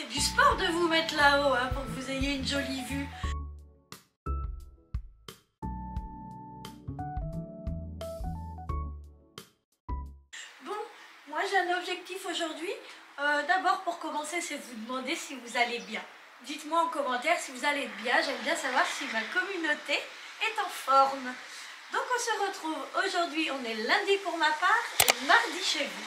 C'est du sport de vous mettre là-haut hein, pour que vous ayez une jolie vue. Bon, moi j'ai un objectif aujourd'hui. D'abord pour commencer, c'est vous demander si vous allez bien. Dites-moi en commentaire si vous allez bien. J'aime bien savoir si ma communauté est en forme. Donc on se retrouve aujourd'hui, on est lundi pour ma part et mardi chez vous.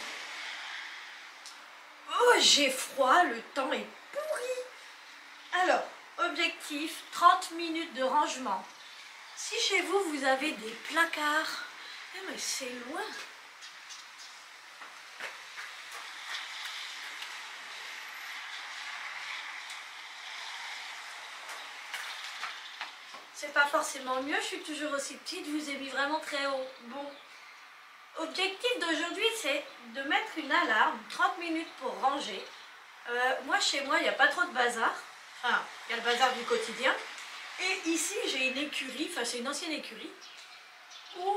Oh, j'ai froid, le temps est pourri. Alors, objectif, 30 minutes de rangement. Si chez vous, vous avez des placards, mais c'est loin. C'est pas forcément mieux, je suis toujours aussi petite, je vous ai mis vraiment très haut. Bon, objectif d'aujourd'hui, c'est de mettre une alarme, 30 minutes pour ranger. Moi, chez moi, il n'y a pas trop de bazar. Enfin, il y a le bazar du quotidien. Et ici, j'ai une écurie, enfin, c'est une ancienne écurie, où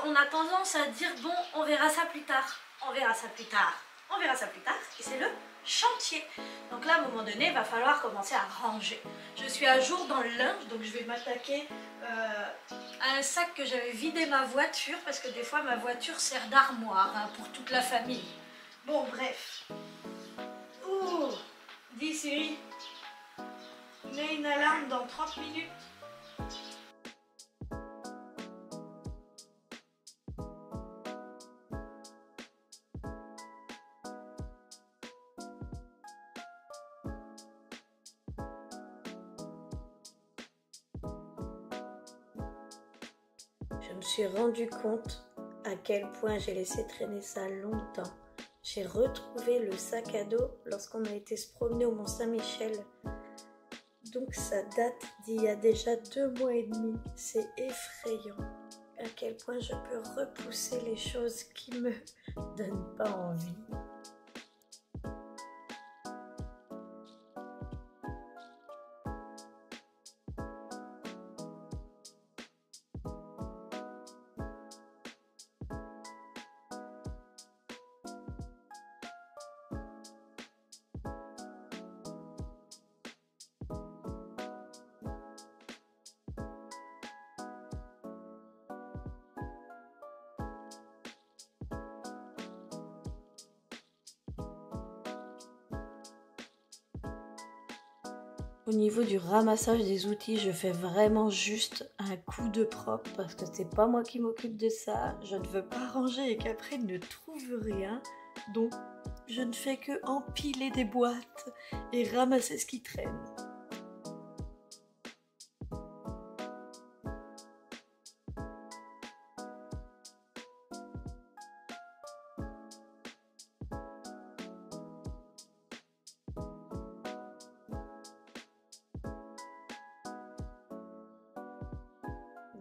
on a tendance à dire, bon, on verra ça plus tard, on verra ça plus tard, on verra ça plus tard. Et c'est le chantier. Donc là, à un moment donné, il va falloir commencer à ranger. Je suis à jour dans le linge, donc je vais m'attaquer à un sac que j'avais vidé ma voiture, parce que des fois, ma voiture sert d'armoire hein, pour toute la famille. Bon, bref. Ouh, dis Siri, mets une alarme dans 30 minutes. Je me suis rendu compte à quel point j'ai laissé traîner ça longtemps. J'ai retrouvé le sac à dos lorsqu'on a été se promener au Mont-Saint-Michel. Donc ça date d'il y a déjà 2 mois et demi. C'est effrayant à quel point je peux repousser les choses qui me donnent pas envie. Au niveau du ramassage des outils, je fais vraiment juste un coup de propre parce que c'est pas moi qui m'occupe de ça. Je ne veux pas ranger et qu'après ils ne trouvent rien. Donc je ne fais que empiler des boîtes et ramasser ce qui traîne.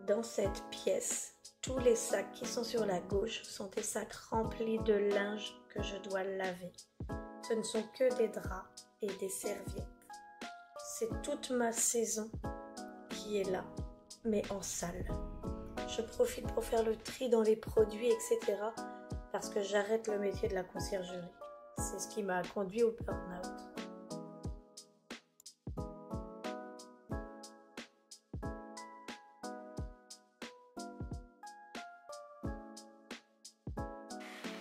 Dans cette pièce, tous les sacs qui sont sur la gauche sont des sacs remplis de linge que je dois laver. Ce ne sont que des draps et des serviettes. C'est toute ma saison qui est là, mais en salle. Je profite pour faire le tri dans les produits, etc. parce que j'arrête le métier de la conciergerie. C'est ce qui m'a conduit au burn-out.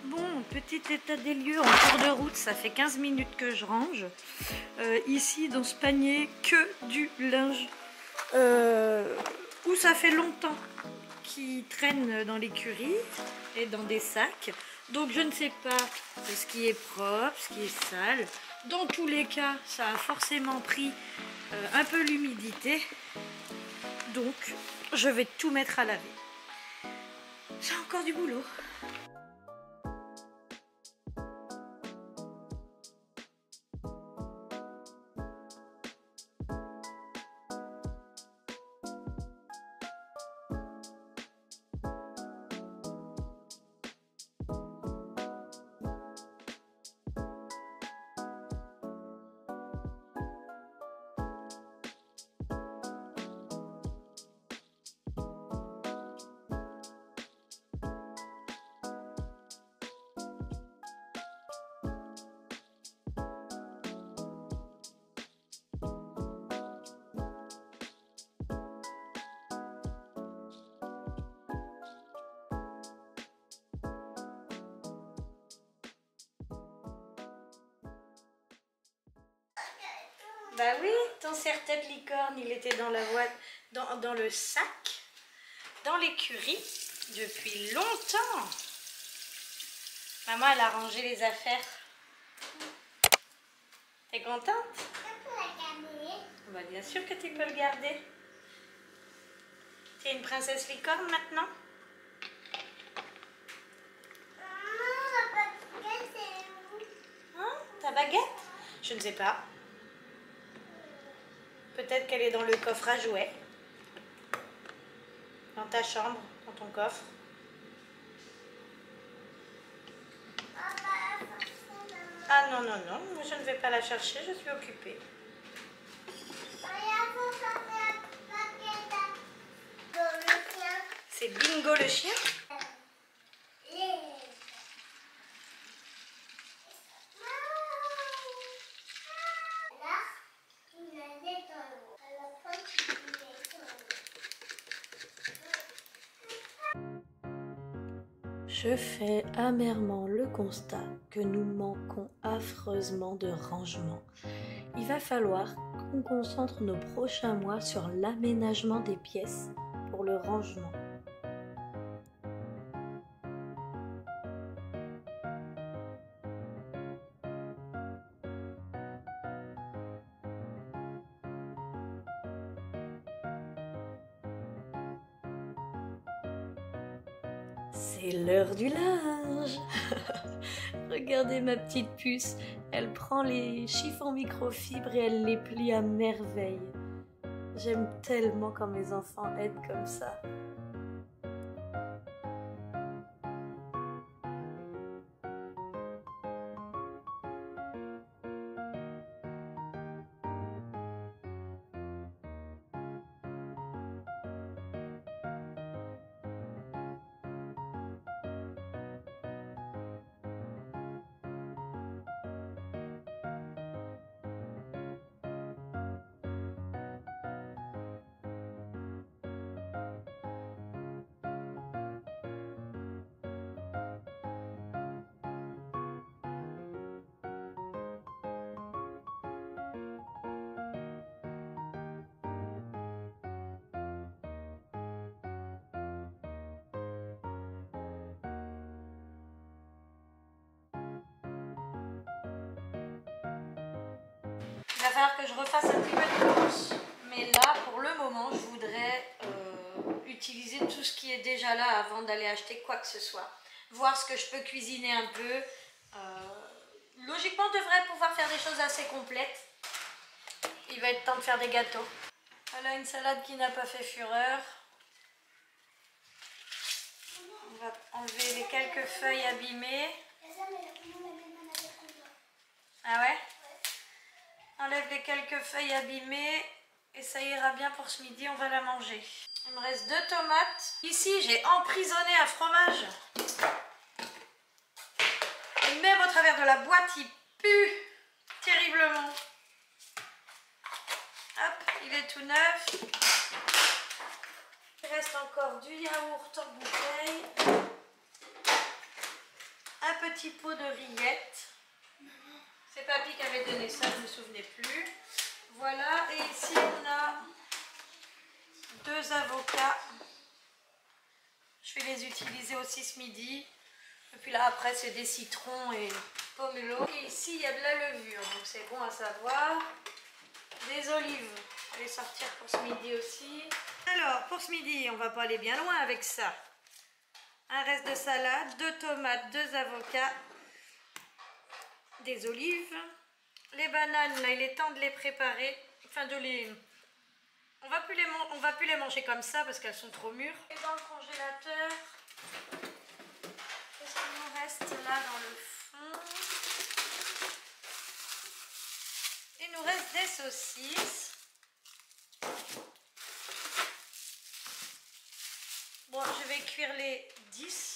Bon, petit état des lieux en cours de route, ça fait 15 minutes que je range. Ici, dans ce panier, que du linge où ça fait longtemps qu'il traîne dans l'écurie et dans des sacs. Donc je ne sais pas ce qui est propre, ce qui est sale. Dans tous les cas, ça a forcément pris un peu l'humidité. Donc je vais tout mettre à laver. J'ai encore du boulot. Bah oui, ton serre-tête licorne, il était dans la boîte, dans le sac, dans l'écurie, depuis longtemps. Maman, elle a rangé les affaires. T'es contente? Je peux la garder. Bah bien sûr que tu peux le garder. T'es une princesse licorne maintenant? Maman, la baguette, c'est où? Hein? Ta baguette? Je ne sais pas. Peut-être qu'elle est dans le coffre à jouets. Dans ta chambre, dans ton coffre. Papa, Ah non, non, non, moi je ne vais pas la chercher, je suis occupée. regarde, ça fait la baguette dans le chien. C'est Bingo le chien? Je fais amèrement le constat que nous manquons affreusement de rangement. Il va falloir qu'on concentre nos prochains mois sur l'aménagement des pièces pour le rangement. C'est l'heure du linge. Regardez ma petite puce, elle prend les chiffons microfibres et elle les plie à merveille. J'aime tellement quand mes enfants aident comme ça. Il va falloir que je refasse un petit peu de course, mais là, pour le moment, je voudrais utiliser tout ce qui est déjà là avant d'aller acheter quoi que ce soit. Voir ce que je peux cuisiner un peu. Logiquement, on devrait pouvoir faire des choses assez complètes. Il va être temps de faire des gâteaux. Voilà une salade qui n'a pas fait fureur. On va enlever les quelques feuilles abîmées. Ah ouais? Enlève les quelques feuilles abîmées et ça ira bien pour ce midi, on va la manger. Il me reste 2 tomates. Ici, j'ai emprisonné un fromage. Et même au travers de la boîte, il pue terriblement. Hop, il est tout neuf. Il reste encore du yaourt en bouteille. Un petit pot de rillettes. C'est papy qui avait donné ça, je ne me souvenais plus. Voilà, et ici on a 2 avocats. Je vais les utiliser aussi ce midi. Et puis là après c'est des citrons et pomelo. Et ici il y a de la levure, donc c'est bon à savoir. Des olives, je vais les sortir pour ce midi aussi. Alors pour ce midi, on va pas aller bien loin avec ça. Un reste de salade, 2 tomates, 2 avocats, des olives. Les bananes, là il est temps de les préparer. Enfin de les... On va plus les manger comme ça parce qu'elles sont trop mûres. Et dans le congélateur, qu'est-ce qu'il nous reste là dans le fond? Il nous reste des saucisses. Bon, je vais cuire les 10.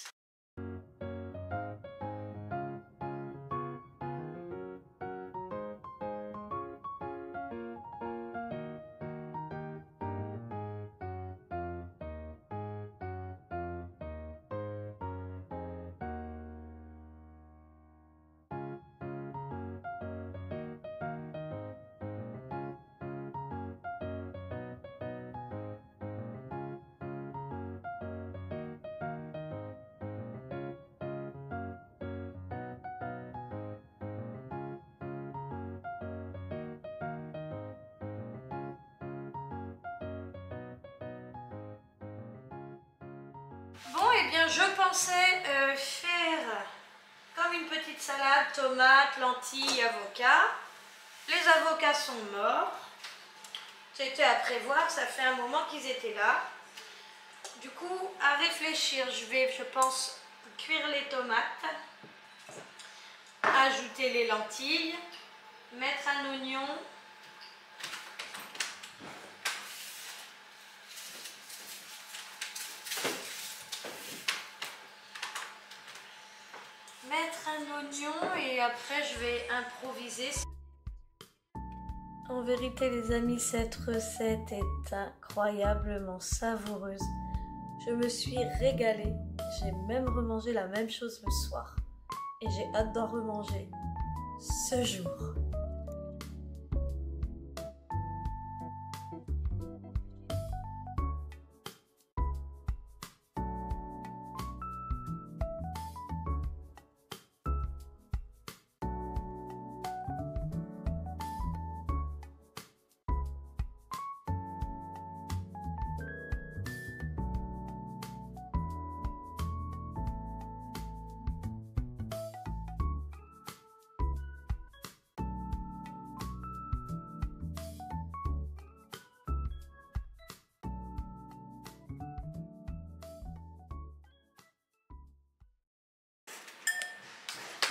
Bon, et bien je pensais faire comme une petite salade, tomates, lentilles, avocats. Les avocats sont morts. C'était à prévoir, ça fait un moment qu'ils étaient là. Du coup, à réfléchir, je vais, je pense, cuire les tomates, ajouter les lentilles, mettre un oignon, et après je vais improviser. En vérité les amis, cette recette est incroyablement savoureuse. Je me suis régalée. J'ai même remangé la même chose le soir. Et j'ai hâte d'en remanger ce jour.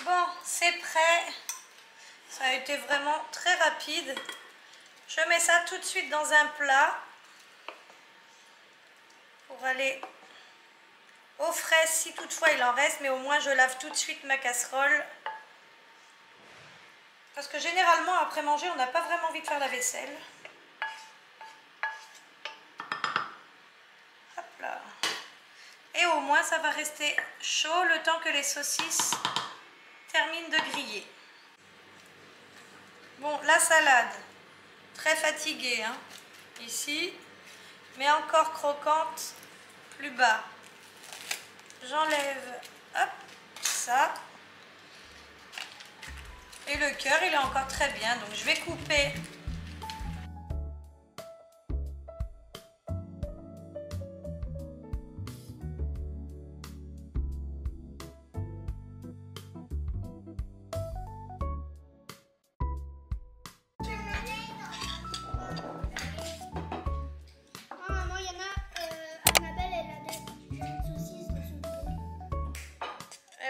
Bon, c'est prêt. Ça a été vraiment très rapide. Je mets ça tout de suite dans un plat pour aller aux fraises si toutefois il en reste, mais au moins je lave tout de suite ma casserole. Parce que généralement après manger on n'a pas vraiment envie de faire la vaisselle. Hop là. Et au moins ça va rester chaud le temps que les saucisses terminent de griller. Bon, la salade, très fatiguée hein, ici, mais encore croquante plus bas. J'enlève, hop, ça. Et le cœur, il est encore très bien, donc je vais couper.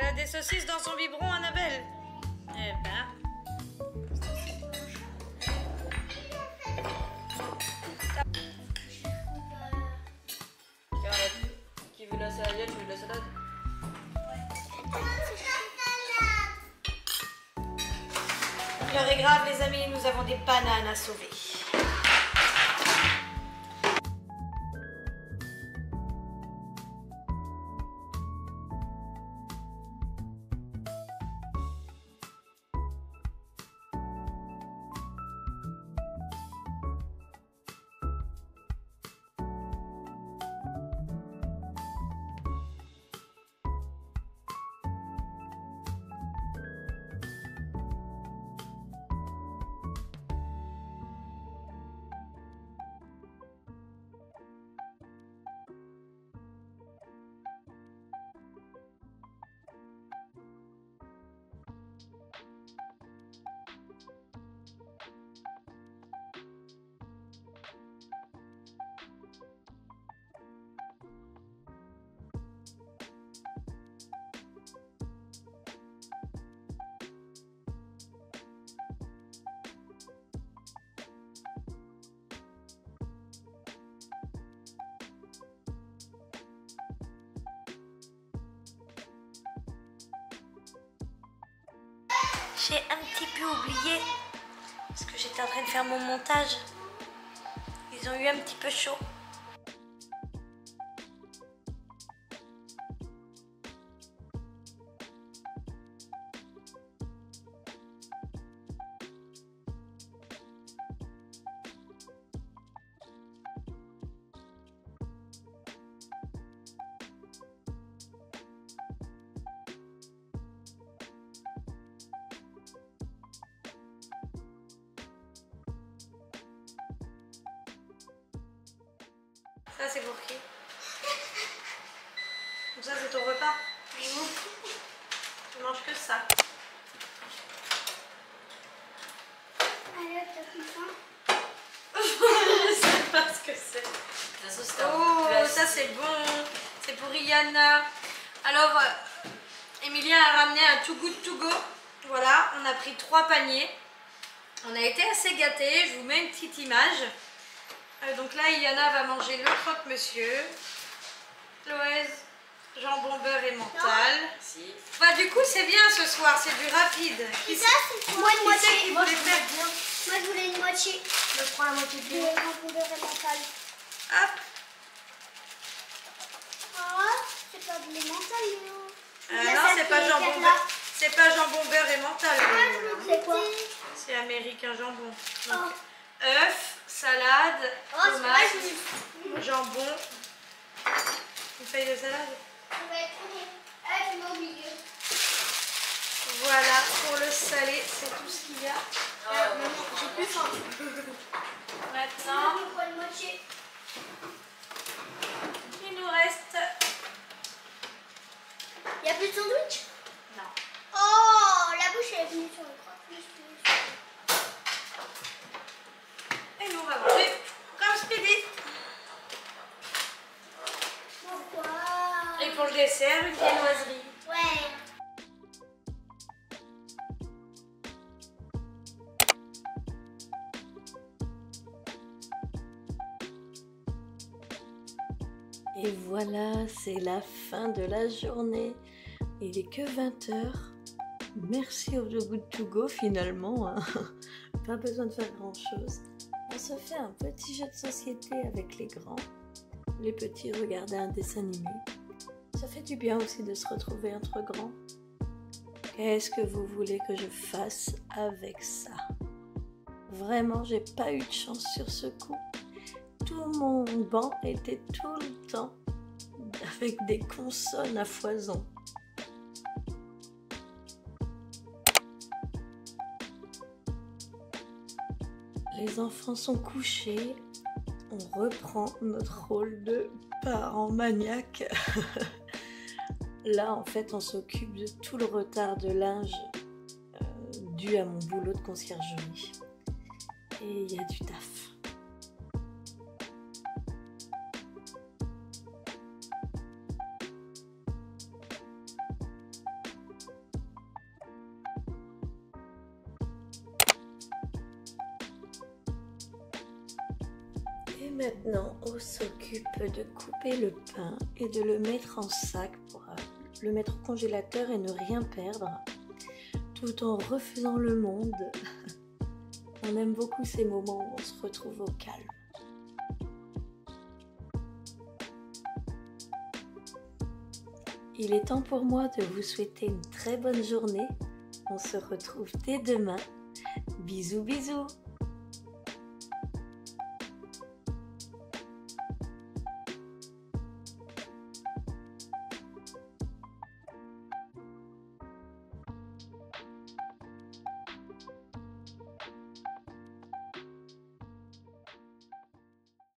Elle a des saucisses dans son biberon, Annabelle. Eh ben. Qui veut la salade? Tu veux de la salade? L'heure est grave, les amis, nous avons des bananes à sauver. J'ai un petit peu oublié, parce que j'étais en train de faire mon montage. Ils ont eu un petit peu chaud. Ça, c'est pour qui? Donc ça c'est ton repas. Tu manges que ça. Allez, t'as plus faim? Je sais pas ce que c'est. Oh, ça c'est bon. C'est pour Iyana. Alors, Emilien a ramené un Too Good To Go. Voilà, on a pris 3 paniers. On a été assez gâtés. Je vous mets une petite image. Donc là, Iyana va manger le croque-monsieur. Loïse, jambon, beurre et mental. Si. Bah du coup, c'est bien ce soir. C'est du rapide. Et ça, c'est moi une Qui c'est moitié. qui Moi, voulait faire bien? je voulais une moitié. Je prends la moitié De du jambon beurre et mental. Hop. Ah, c'est pas de l'émental, Léo. Ah non, c'est pas jambon beurre. C'est pas jambon beurre et mental. Léo, là. C'est quoi? C'est américain jambon. Oh. Donc, œufs, salade, Oh, c'est vrai, tomate, jambon, une feuille de salade. On va être je mets au milieu. Voilà, pour le salé, c'est tout ce qu'il y a. J'ai plus faim. Maintenant, Je prends une moitié. il nous reste... Il n'y a plus de sandwich? Non. Oh, la bouche elle est venue sur le croque. Et nous, on va manger comme Speedy. Pourquoi? Et pour le dessert, une viennoiserie. Ouais. Et voilà, c'est la fin de la journée. Il est que 20h. Merci au Too Good To Go finalement. Hein. Pas besoin de faire grand chose. On se fait un petit jeu de société avec les grands. Les petits regarder un dessin animé. Ça fait du bien aussi de se retrouver entre grands. Qu'est-ce que vous voulez que je fasse avec ça? Vraiment, j'ai pas eu de chance sur ce coup. Tout mon banc était tout le temps avec des consonnes à foison. Les enfants sont couchés. On reprend notre rôle de parents maniaques. Là, en fait, on s'occupe de tout le retard de linge dû à mon boulot de conciergerie. Et il y a du taf. Et maintenant, on s'occupe de couper le pain et de le mettre en sac pour le mettre au congélateur et ne rien perdre, tout en refaisant le monde. On aime beaucoup ces moments où on se retrouve au calme. Il est temps pour moi de vous souhaiter une très bonne journée. On se retrouve dès demain. Bisous bisous.